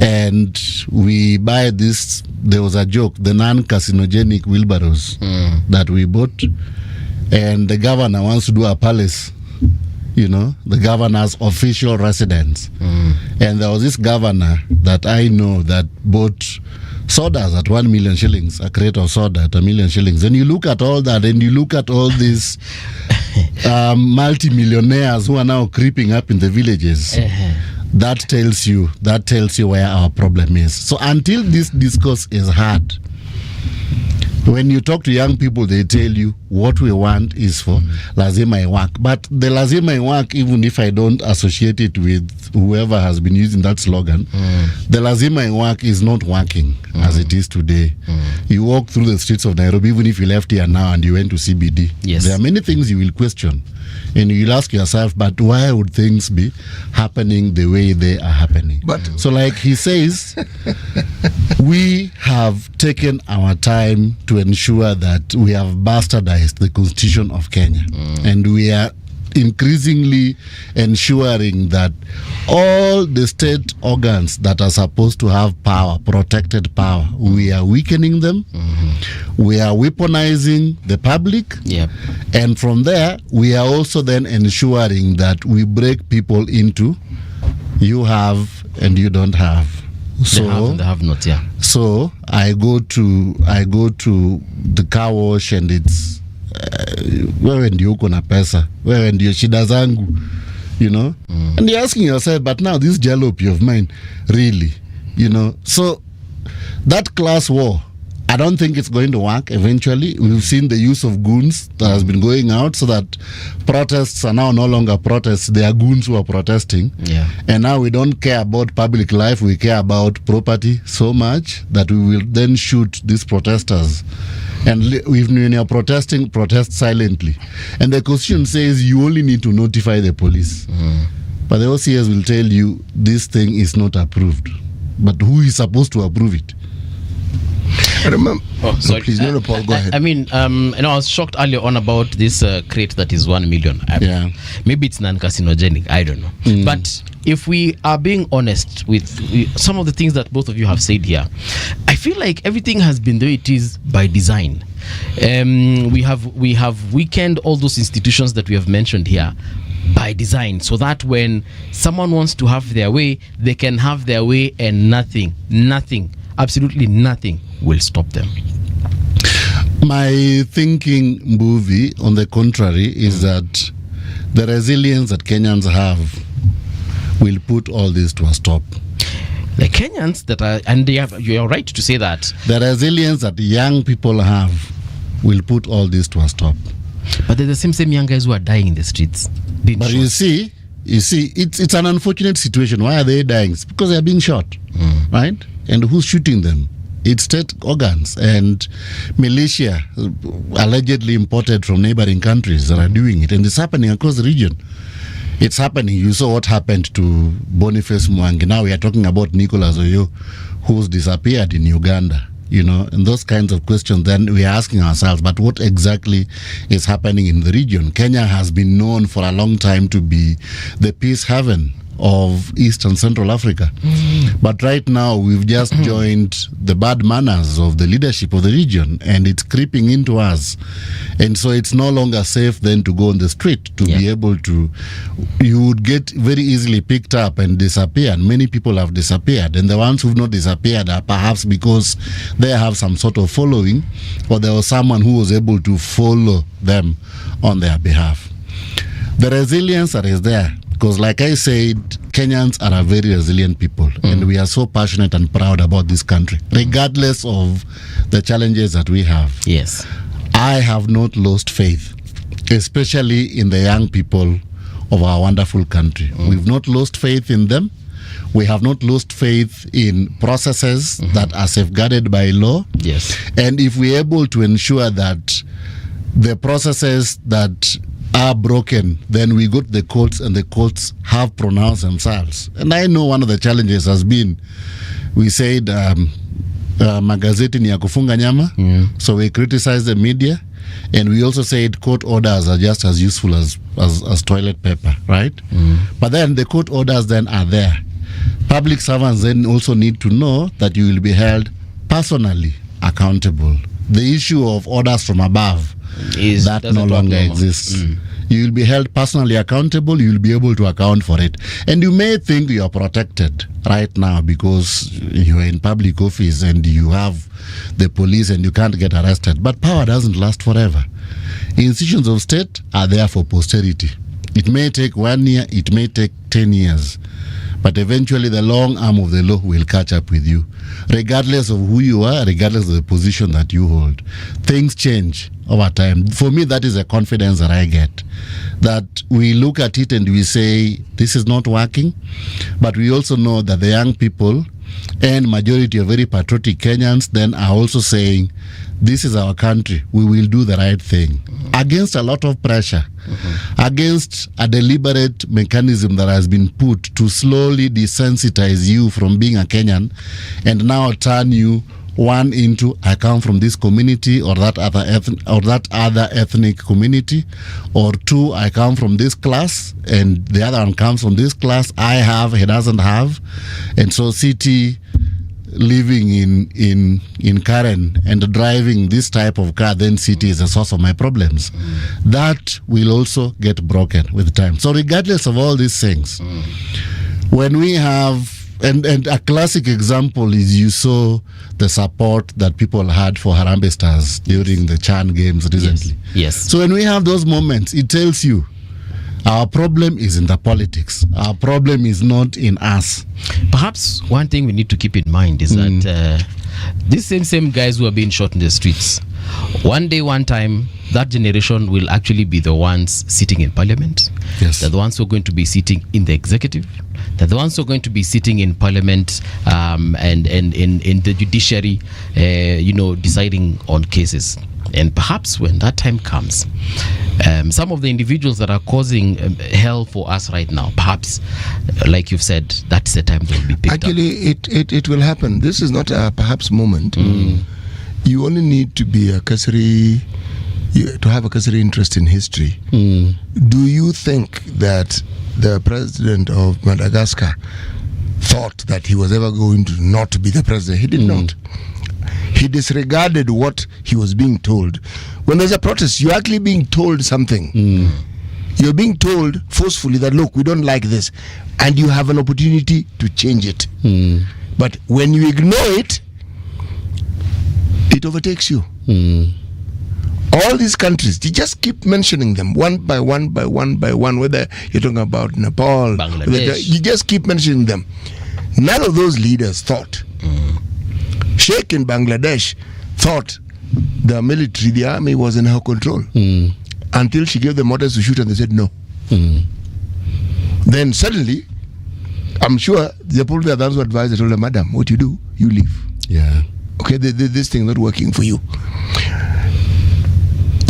[SPEAKER 2] And we buy this, there was a joke, the non-carcinogenic wheelbarrows that we bought. And the governor wants to do a palace, the governor's official residence. And there was this governor that I know that bought sodas at 1 million shillings, a crate of soda at 1 million shillings. And you look at all that, and you look at all these multi-millionaires who are now creeping up in the villages. That tells you where our problem is. So until this discourse is had, when you talk to young people, they tell you what we want is for lazima iwak. But the lazima iwak, even if I don't associate it with whoever has been using that slogan, the lazima iwak is not working as it is today. You walk through the streets of Nairobi, even if you left here now and you went to CBD, there are many things you will question. And you'll ask yourself, but why would things be happening the way they are happening? So like he says, we have taken our time to ensure that we have bastardized the Constitution of Kenya. And we are increasingly ensuring that all the state organs that are supposed to have power, protected power, we are weakening them. We are weaponizing the public. And from there, we are also then ensuring that we break people into you have and you don't have. So
[SPEAKER 1] they have and they have not,
[SPEAKER 2] So I go to the car wash and it's wewe ndio uko na pesa, wewe ndio shida zangu, and you're asking yourself, but now this jalopy of mine, really, so that class war, I don't think it's going to work eventually. We've seen the use of goons that has been going out, so that protests are now no longer protests. They are goons who are protesting. And now we don't care about public life. We care about property so much that we will then shoot these protesters. And when you're protesting, protest silently. And the Constitution says you only need to notify the police. But the OCS will tell you this thing is not approved. But who is supposed to approve it?
[SPEAKER 3] I remember.
[SPEAKER 1] Sorry.
[SPEAKER 3] Please, no, Paul, go ahead.
[SPEAKER 1] I mean, I was shocked earlier on about this crate that is 1 million. Maybe it's non-carcinogenic. I don't know. But if we are being honest with some of the things that both of you have said here, I feel like everything has been the way it is by design. We have weakened all those institutions that we have mentioned here by design, so that when someone wants to have their way, they can have their way, and nothing, absolutely nothing will stop them.
[SPEAKER 2] My thinking, movie, on the contrary, is that the resilience that Kenyans have will put all this to a stop.
[SPEAKER 1] The Kenyans that are, and you're right to say that.
[SPEAKER 2] The resilience that young people have will put all this to a stop.
[SPEAKER 1] But they're the same young guys who are dying in the streets.
[SPEAKER 2] But you see, it's an unfortunate situation. Why are they dying? It's because they are being shot, right? And who's shooting them? It's state organs and militia allegedly imported from neighboring countries that are doing it. And it's happening across the region. It's happening. You saw what happened to Boniface Mwangi. Now we are talking about Nicholas Oyo, who's disappeared in Uganda. And those kinds of questions, then we are asking ourselves, but what exactly is happening in the region? Kenya has been known for a long time to be the peace haven of East and Central Africa. But right now, we've just joined the bad manners of the leadership of the region, and it's creeping into us. And so it's no longer safe then to go on the street to be able to, you would get very easily picked up and disappear. And many people have disappeared. And the ones who've not disappeared are perhaps because they have some sort of following, or there was someone who was able to follow them on their behalf. The resilience that is there, because like I said, Kenyans are a very resilient people, and we are so passionate and proud about this country, regardless of the challenges that we have.
[SPEAKER 1] Yes.
[SPEAKER 2] I have not lost faith, especially in the young people of our wonderful country. We've not lost faith in them. We have not lost faith in processes that are safeguarded by law.
[SPEAKER 1] Yes.
[SPEAKER 2] And if we're able to ensure that the processes that are broken, then we go to the courts, and the courts have pronounced themselves. And I know one of the challenges has been, we said magazeti ni ya kufunga nyama, so we criticize the media, and we also said court orders are just as useful as toilet paper, right? But then the court orders then are there. Public servants then also need to know that you will be held personally accountable. The issue of orders from above, that no longer exists. You will be held personally accountable. You will be able to account for it. And you may think you are protected right now because you are in public office and you have the police and you can't get arrested. But power doesn't last forever. Institutions of state are there for posterity. It may take 1 year, it may take 10 years. But eventually the long arm of the law will catch up with you. Regardless of who you are, regardless of the position that you hold. Things change over time. For me, that is a confidence that I get. That we look at it and we say, this is not working. But we also know that the young people and majority of very patriotic Kenyans then are also saying, this is our country, we will do the right thing. Against a lot of pressure, against a deliberate mechanism that has been put to slowly desensitize you from being a Kenyan and now turn you one into, I come from this community or that other ethnic community, or two, I come from this class and the other one comes from this class. I have, he doesn't have. And so city living in Karen and driving this type of car, then city is the source of my problems. That will also get broken with time. So regardless of all these things, when we have, and a classic example is you saw the support that people had for Harambee Stars during the Chan games recently.
[SPEAKER 1] Yes.
[SPEAKER 2] So when we have those moments, it tells you our problem is in the politics. Our problem is not in us.
[SPEAKER 1] Perhaps one thing we need to keep in mind is that these same guys who are being shot in the streets, one day, one time, that generation will actually be the ones sitting in parliament.
[SPEAKER 2] Yes.
[SPEAKER 1] They're the ones who are going to be sitting in the executive. They're the ones who are going to be sitting in parliament and in the judiciary, deciding on cases. And perhaps when that time comes, some of the individuals that are causing hell for us right now, perhaps, like you've said, that's the time they'll be picked
[SPEAKER 3] Actually,
[SPEAKER 1] up.
[SPEAKER 3] it will happen. This is not a perhaps moment. You only need to be a Kasari, to have a Kasari interest in history. Do you think that the president of Madagascar thought that he was ever going to not be the president? He did not. He disregarded what he was being told. When there's a protest, you're actually being told something. You're being told forcefully that, look, we don't like this. And you have an opportunity to change it. But when you ignore it, it overtakes you. All these countries, you just keep mentioning them one by one, whether you're talking about Nepal,
[SPEAKER 1] Bangladesh.
[SPEAKER 3] you just keep mentioning them. None of those leaders thought. Sheikh in Bangladesh thought the military, the army was in her control until she gave them orders to shoot and they said no. Then suddenly, I'm sure they probably are those who advised. They told her, madam, what you do, you leave.
[SPEAKER 2] Yeah.
[SPEAKER 3] Okay, this thing not working for you.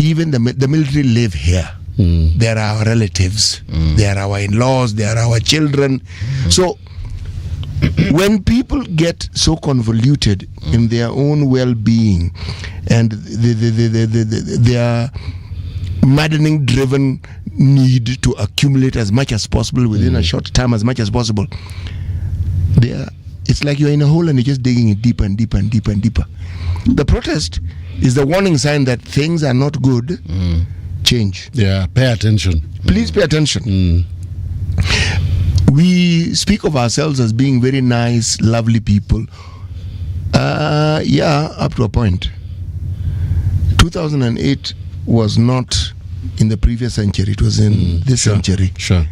[SPEAKER 3] Even the military live here. They are our relatives. They are our in-laws. They are our children. So when people get so convoluted in their own well-being and their maddening driven need to accumulate as much as possible within a short time, as much as possible, it's like you're in a hole and you're just digging it deeper and deeper and deeper and deeper. The protest is the warning sign that things are not good. Change.
[SPEAKER 2] Yeah, pay attention.
[SPEAKER 3] Please pay attention. We speak of ourselves as being very nice, lovely people. Yeah, up to a point. 2008 was not in the previous century. It was in this century.
[SPEAKER 2] Sure.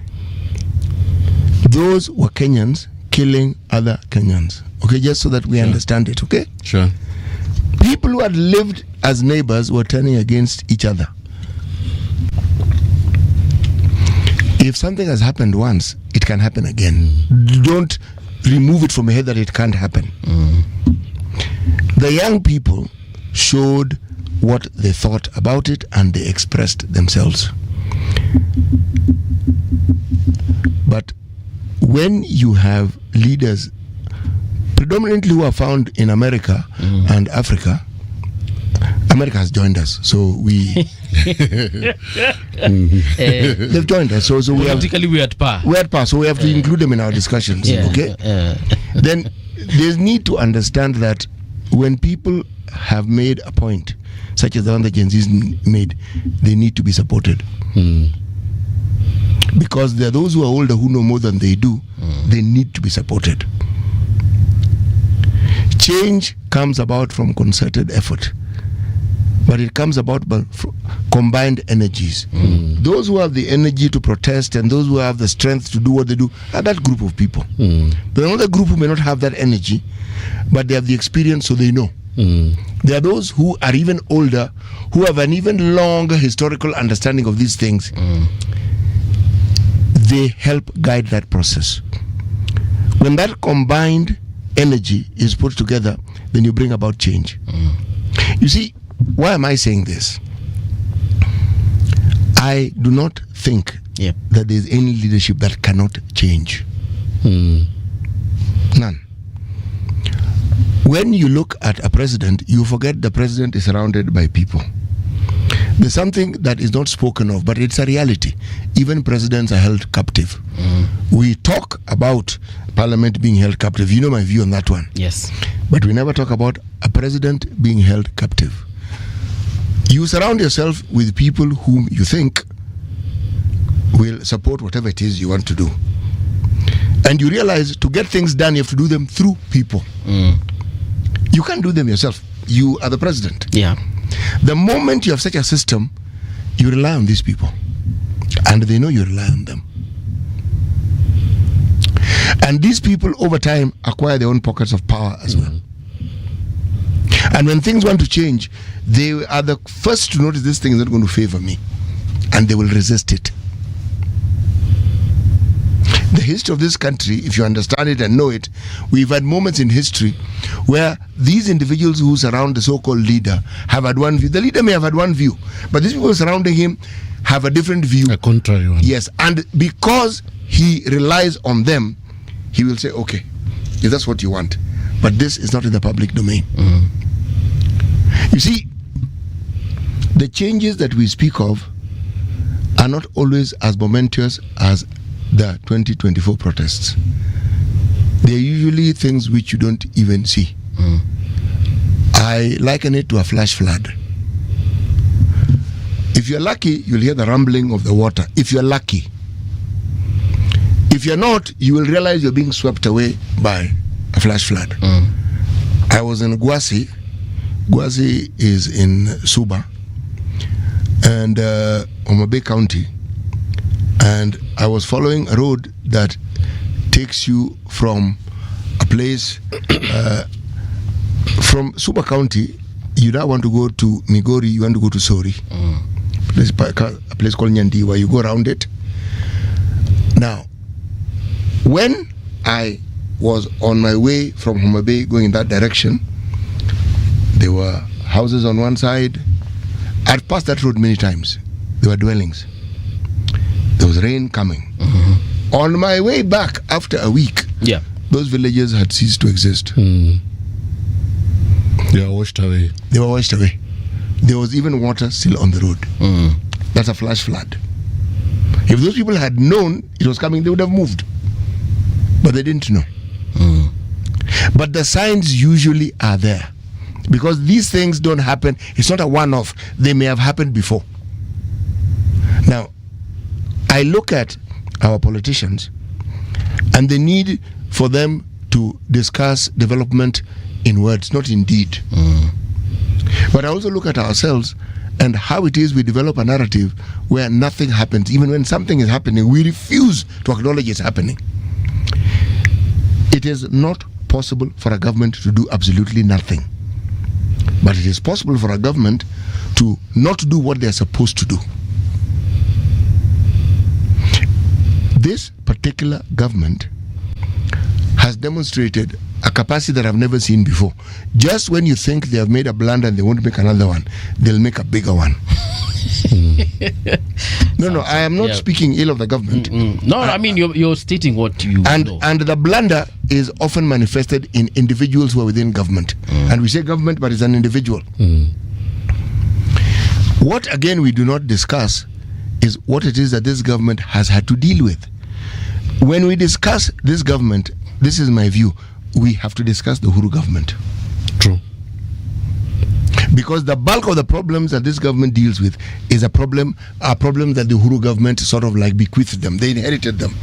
[SPEAKER 3] Those were Kenyans killing other Kenyans. Okay, just so that we understand it, okay?
[SPEAKER 2] Sure.
[SPEAKER 3] People who had lived as neighbors were turning against each other. If something has happened once, it can happen again. Don't remove it from your head that it can't happen. The young people showed what they thought about it and they expressed themselves. But when you have leaders predominantly who are found in America and Africa, America has joined us, so we they've joined us, so we have
[SPEAKER 1] we're at par.
[SPEAKER 3] We're at par, so we have to include them in our discussions. Okay. Then there's need to understand that when people have made a point, such as the one that Gen Z's made, they need to be supported. Because there are those who are older who know more than they do. They need to be supported. Change comes about from concerted effort, but it comes about by combined energies. Those who have the energy to protest and those who have the strength to do what they do are that group of people. There's another group who may not have that energy, but they have the experience, so they know. There are those who are even older, who have an even longer historical understanding of these things. They help guide that process. When that combined energy is put together, then you bring about change. You see, why am I saying this? I do not think that there's any leadership that cannot change. None. When you look at a president, you forget the president is surrounded by people. There's something that is not spoken of, but it's a reality. Even presidents are held captive. We talk about parliament being held captive. You know my view on that one.
[SPEAKER 1] Yes.
[SPEAKER 3] But we never talk about a president being held captive. You surround yourself with people whom you think will support whatever it is you want to do. And you realize to get things done, you have to do them through people. You can't do them yourself. You are the president.
[SPEAKER 1] Yeah.
[SPEAKER 3] The moment you have such a system, you rely on these people. And they know you rely on them. And these people over time acquire their own pockets of power as well. And when things want to change, they are the first to notice this thing is not going to favor me. And they will resist it. The history of this country, if you understand it and know it, we've had moments in history where these individuals who surround the so-called leader have had one view. The leader may have had one view, but these people surrounding him have a different view.
[SPEAKER 2] A contrary one.
[SPEAKER 3] Yes, and because he relies on them, he will say, okay, if that's what you want, but this is not in the public domain. You see, the changes that we speak of are not always as momentous as the 2024 protests. They are usually things which you don't even see. I liken it to a flash flood. If you're lucky, you'll hear the rumbling of the water. If you're lucky. If you're not, you will realize you're being swept away by a flash flood. I was in Gwasi. Gwasi is in Suba and Omabe County. And I was following a road that takes you from a place from Suba County. You now want to go to Migori, you want to go to Sori. There's a place called Nyandiwa. You go around it. Now, when I was on my way from Homa Bay going in that direction, there were houses on one side. I'd passed that road many times. There were dwellings. There was rain coming. On my way back after a week, those villages had ceased to exist.
[SPEAKER 2] They were washed away.
[SPEAKER 3] They were washed away. There was even water still on the road. That's a flash flood. If those people had known it was coming, they would have moved. But they didn't know. But the signs usually are there. Because these things don't happen. It's not a one-off. They may have happened before. Now, I look at our politicians and the need for them to discuss development in words, not in deed. But I also look at ourselves and how it is we develop a narrative where nothing happens. Even when something is happening, we refuse to acknowledge it's happening. It is not possible for a government to do absolutely nothing. But it is possible for a government to not do what they are supposed to do. This particular government has demonstrated a capacity that I've never seen before. Just when you think they have made a blunder and they won't make another one, they'll make a bigger one. No, I am not speaking ill of the government.
[SPEAKER 1] No, I mean, you're stating what you know.
[SPEAKER 3] And the blunder is often manifested in individuals who are within government. And we say government, but it's an individual. What, again, we do not discuss is what it is that this government has had to deal with. When we discuss this government, this is my view, we have to discuss the Uhuru government.
[SPEAKER 2] True.
[SPEAKER 3] Because the bulk of the problems that this government deals with is a problem that the Uhuru government sort of like bequeathed them. They inherited them.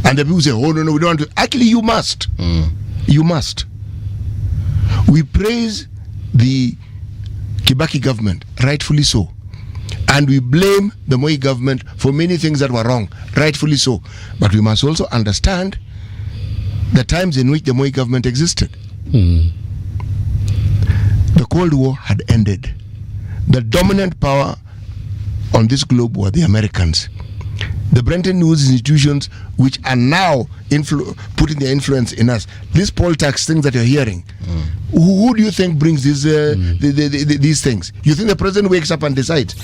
[SPEAKER 3] And the people say, oh, no, we don't want to. Actually, you must. You must. We praise the Kibaki government, rightfully so. And we blame the Moi government for many things that were wrong, rightfully so. But we must also understand the times in which the Moi government existed. The Cold War had ended. The dominant power on this globe were the Americans. The Bretton Woods institutions, which are now putting their influence in us. This poll tax thing that you're hearing, who do you think brings these things? You think the president wakes up and decides?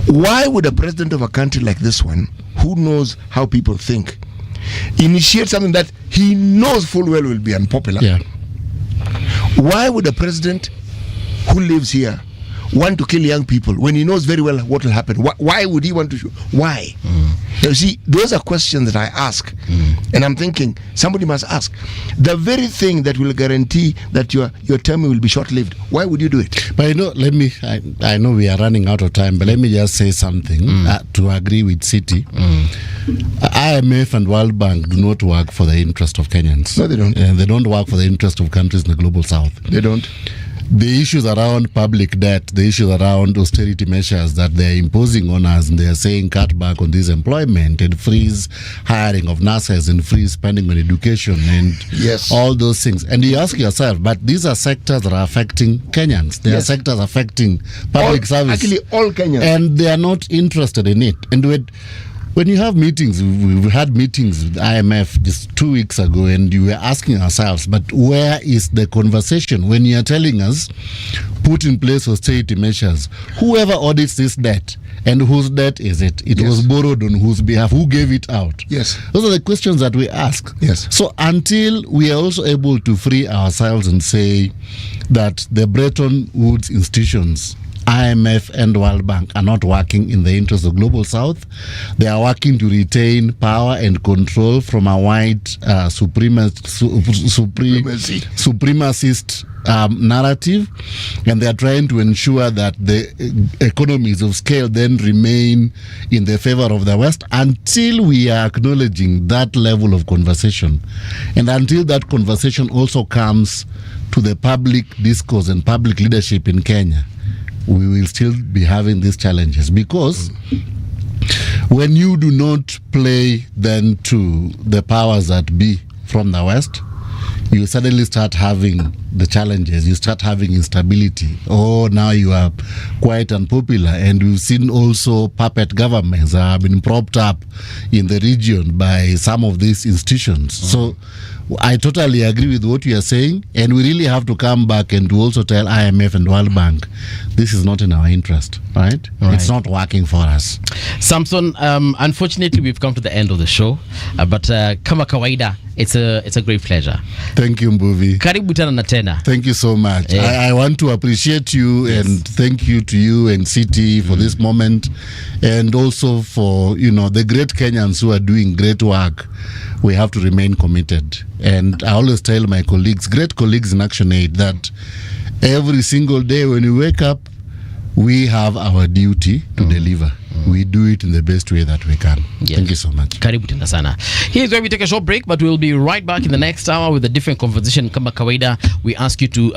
[SPEAKER 3] Why would a president of a country like this one, who knows how people think, initiate something that he knows full well will be unpopular? Why would a president who lives here want to kill young people when he knows very well what will happen? Why would he want to? Why? You see, those are questions that I ask, and I'm thinking somebody must ask. The very thing that will guarantee that your term will be short-lived. Why would you do it?
[SPEAKER 2] But I know we are running out of time, but let me just say something to agree with City. IMF and World Bank do not work for the interest of Kenyans.
[SPEAKER 3] No, they don't.
[SPEAKER 2] And they don't work for the interest of countries in the global south.
[SPEAKER 3] They don't.
[SPEAKER 2] The issues around public debt, the issues around austerity measures that they're imposing on us, and they're saying cut back on this employment and freeze hiring of nurses and freeze spending on education and all those things. And you ask yourself, but these are sectors that are affecting Kenyans. They are sectors affecting public service.
[SPEAKER 3] Actually, all Kenyans.
[SPEAKER 2] And they are not interested in it. And when you have meetings, we've had meetings with IMF just 2 weeks ago, and you were asking ourselves, but where is the conversation when you are telling us put in place austerity measures? Whoever audits this debt, and whose debt is it? It was borrowed on whose behalf? Who gave it out? Those are the questions that we ask. So until we are also able to free ourselves and say that the Bretton Woods institutions, IMF and World Bank, are not working in the interest of global south. They are working to retain power and control from a white supremacist narrative, and they are trying to ensure that the economies of scale then remain in the favor of the West until we are acknowledging that level of conversation, and until that conversation also comes to the public discourse and public leadership in Kenya. We will still be having these challenges, because when you do not play then to the powers that be from the West, you suddenly start having the challenges, you start having instability. Oh, now you are quite unpopular. And we've seen also puppet governments have been propped up in the region by some of these institutions. So I totally agree with what you are saying, and we really have to come back and to also tell IMF and World Bank this is not in our interest, right? It's not working for us.
[SPEAKER 1] Samson, unfortunately we've come to the end of the show, but kama kawaida, it's a great pleasure.
[SPEAKER 2] Thank you, Mbuvi.
[SPEAKER 1] Karibu tena na tena.
[SPEAKER 2] Thank you so much. I want to appreciate you and thank you to you and City for this moment, and also for, you know, the great Kenyans who are doing great work. We have to remain committed. And I always tell my colleagues, great colleagues in ActionAid, that every single day when we wake up, we have our duty to deliver. We do it in the best way that we can. Thank you so much.
[SPEAKER 1] Karibu tena sana. Here's where we take a short break, but we'll be right back in the next hour with a different conversation. Kama kawaida, we ask you to